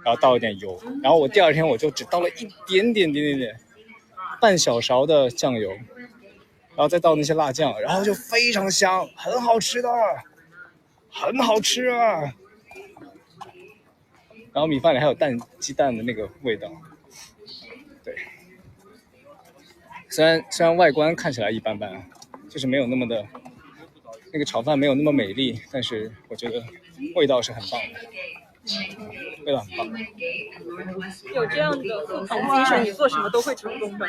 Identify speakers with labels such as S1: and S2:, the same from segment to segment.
S1: 然后倒一点油，然后我第二天我就只倒了一点点半小勺的酱油，然后再倒那些辣酱，然后就非常香，很好吃的，很好吃啊。然后米饭里还有鸡蛋的那个味道，对。虽然外观看起来一般般，就是没有那么的，那个炒饭没有那么美丽，但是我觉得味道是很棒的，味道很棒。
S2: 有这样的复盘精神，你做什么都会成功的。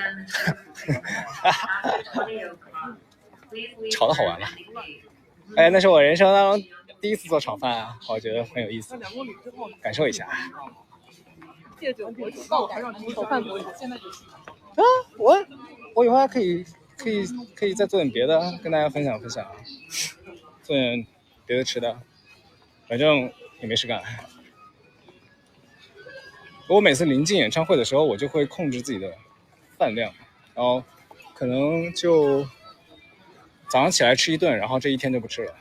S1: 炒的好玩吧？哎，那是我人生当中第一次做炒饭啊，我觉得很有意思，感受一下。
S2: 戒酒博主，爆款炒饭博主，现在就是
S1: 啊，我以后还可以再做点别的，跟大家分享，做点别的吃的，反正也没事干。我每次临近演唱会的时候，我就会控制自己的饭量，然后可能就早上起来吃一顿，然后这一天就不吃了。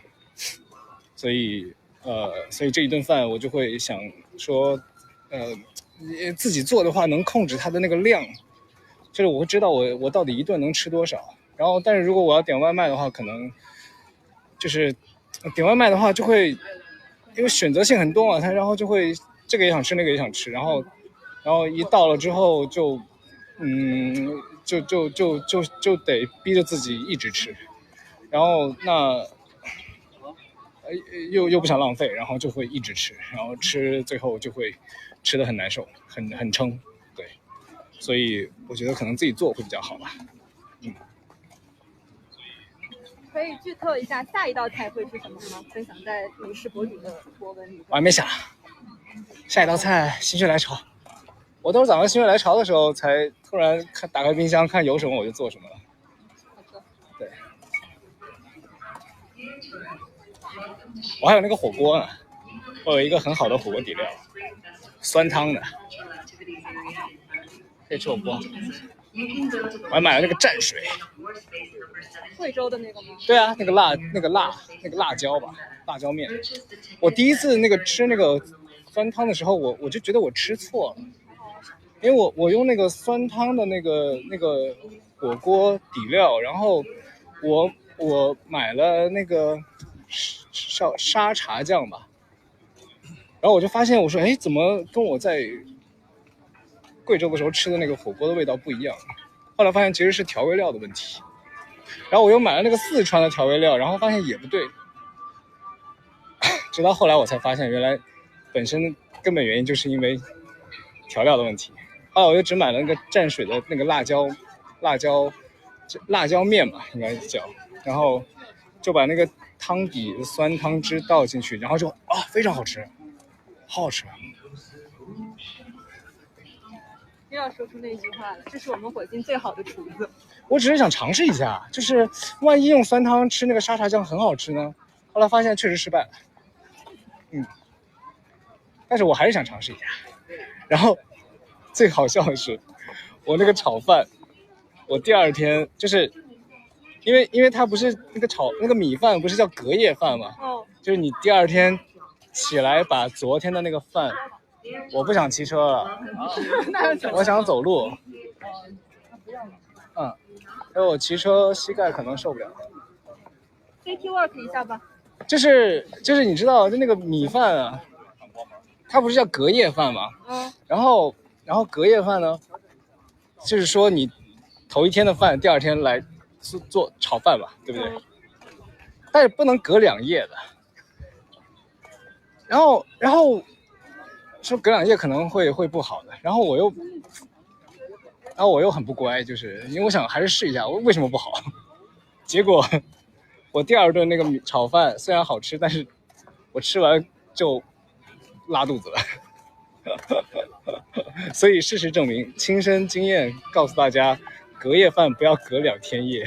S1: 所以这一顿饭我就会想说，自己做的话能控制它的那个量，就是我会知道我到底一顿能吃多少。然后，但是如果我要点外卖的话，可能就是点外卖的话就会因为选择性很多嘛，然后就会这个也想吃，那个也想吃，然后一到了之后就就得逼着自己一直吃，然后那又不想浪费，然后就会一直吃，然后最后就会吃得很难受，很撑，对，所以我觉得可能自己做会比较好吧。
S2: 可以剧透一下下一道菜会是什么吗？分享在美食博主的博文里。
S1: 我还没想，下一道菜心血来潮，我都是早上心血来潮的时候才突然打开冰箱看有什么我就做什么了。对，我还有那个火锅呢，我有一个很好的火锅底料，酸汤的，可以吃火锅。我还买了那个蘸水，
S2: 贵州的那个吗？
S1: 对啊，那个辣椒吧，辣椒面。我第一次吃那个酸汤的时候，我就觉得我吃错了，因为我用那个酸汤的那个火锅底料，然后我买了那个沙茶酱吧，然后我就发现我说，哎，怎么跟我在贵州的时候吃的那个火锅的味道不一样？后来发现其实是调味料的问题，然后我又买了那个四川的调味料，然后发现也不对，直到后来我才发现原来本身根本原因就是因为调料的问题。后来我就只买了那个蘸水的那个辣椒面吧，应该叫，然后就把那个汤底酸汤汁倒进去，然后就非常好吃，好好吃啊！
S2: 又要说出那句话了，这是我们火星最好的厨子。
S1: 我只是想尝试一下，就是万一用酸汤吃那个沙茶酱很好吃呢？后来发现确实失败了，但是我还是想尝试一下。然后最好笑的是，我那个炒饭，我第二天就是因为它不是那个米饭不是叫隔夜饭吗？就是你第二天起来把昨天的那个饭，我不想骑车了，我想走路，因为我骑车膝盖可能受不了。
S2: City Walk 一下吧。
S1: 就是你知道，就那个米饭啊，它不是叫隔夜饭吗？然后隔夜饭呢，就是说你头一天的饭，第二天来做炒饭吧，对不对？但是不能隔2夜的。然后说隔2夜可能会不好的，然后我又很不乖，就是因为我想还是试一下，我为什么不好？结果我第二顿那个炒饭虽然好吃，但是我吃完就拉肚子了。所以事实证明，亲身经验告诉大家，隔夜饭不要隔2天夜。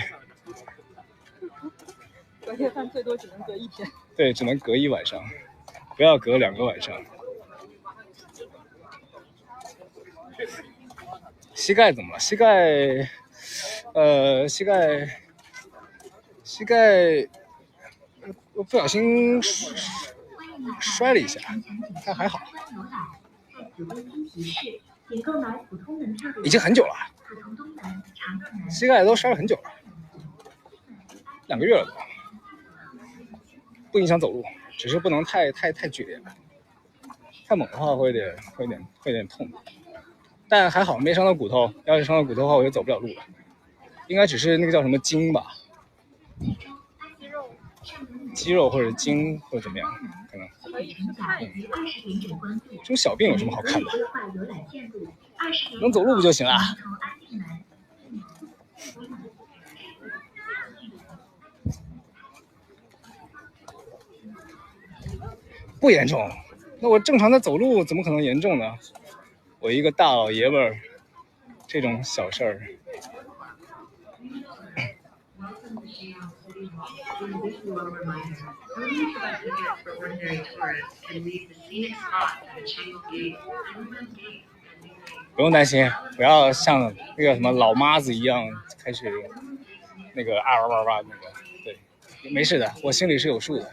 S2: 隔夜饭最多只能隔1天。
S1: 对，只能隔1晚上，不要隔2个晚上。膝盖怎么了？膝盖我不小心摔了一下，但还好。已经很久了，膝盖都摔了很久了，2个月了吧，不影响走路，只是不能太剧烈了，太猛的话会有点痛，但还好没伤到骨头，要是伤到骨头的话我就走不了路了，应该只是那个叫什么筋吧，肌肉或者筋或者怎么样，可能。这种小病有什么好看的？能走路不就行了？不严重，那我正常的走路怎么可能严重呢？我一个大老爷们儿，这种小事儿。不用担心，不要像那个什么老妈子一样开始那个啊哇哇那个，对，没事的，我心里是有数的。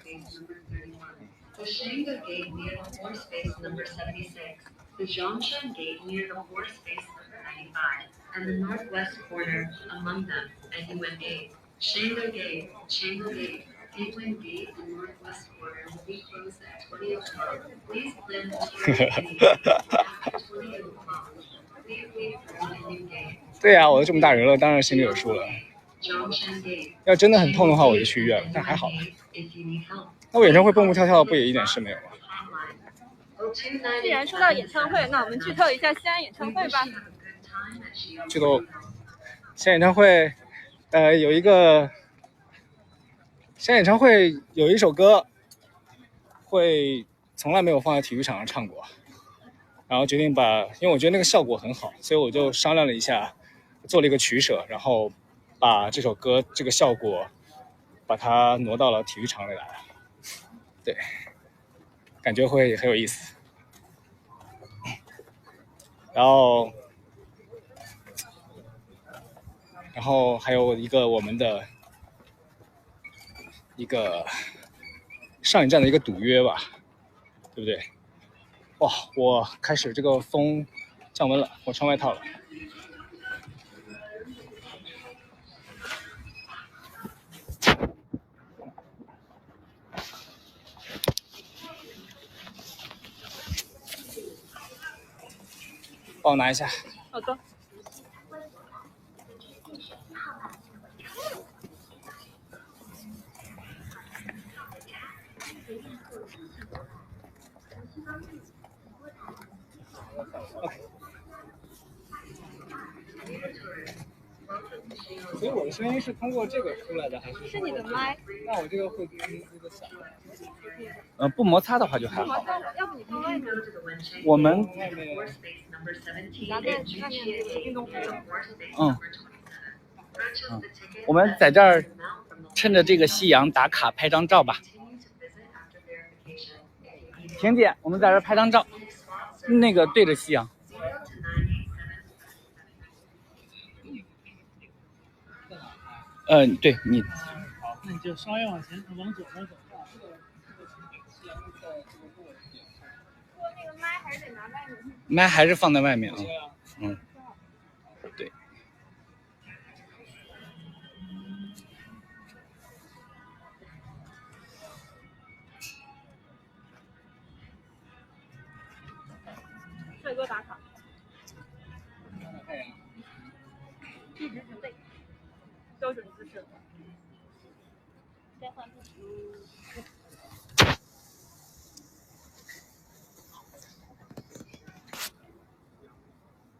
S1: The Shanga Gate near the horse face number 76, the Zhongshan Gate near the horse face number 95, and the northwest corner among them, and UN Gate. Shanga Gate, Gateway Gate, and northwest corner will be closed at 20 o'clock. Please plan to after 20 o'clock. Please leave for the new gate. 对呀，我都这么大人了，当然心里有数了。要真的很痛的话，我就去医院了，但还好。那我演唱会蹦蹦跳跳不也一点事没有吗？
S2: 既然说到演唱会，那我们剧透一下西安演唱会吧。
S1: 剧透，西安演唱会，有一个西安演唱会有一首歌，会从来没有放在体育场上唱过，然后决定因为我觉得那个效果很好，所以我就商量了一下，做了一个取舍，然后把这首歌这个效果，把它挪到了体育场里来了。对，感觉会很有意思。然后还有一个我们的一个上一站的一个赌约吧，对不对？哇，我开始这个风降温了，我穿外套了。帮我拿一下。
S2: 好的。
S1: 所以我的声音是通过这个出来的，还是？
S2: 是你的麦。
S1: 那我这个会滋滋的响。不摩擦的话就还好。
S2: 要不你放外面？
S1: 我们外面。
S2: 拿在外面运动服。
S3: 我们在这儿趁着这个夕阳打卡拍张照吧。婷姐，我们在这儿拍张照，那个对着夕阳。对你。
S4: 好，那你就稍微往前，往左。
S2: 那个麦还是得拿外面。
S3: 麦还是放在外面啊。对。
S2: 帅哥打卡。一直准备。标准姿势。先换姿势。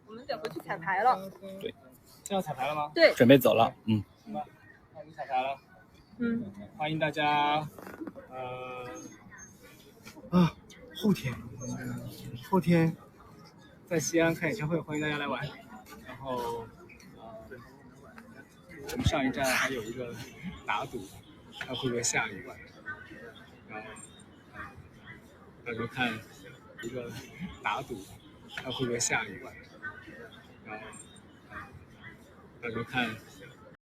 S2: 我们得回去彩排了。
S3: 对。
S1: 现在彩排了吗？
S3: 对，准备走了。
S1: 行吧，那就彩排了。欢迎大家。后天在西安开演唱会，欢迎大家来玩。然后我们上一站还有一个打赌，看会不会下雨。然后到时候看一个打赌，看会不会下雨。然后到时候看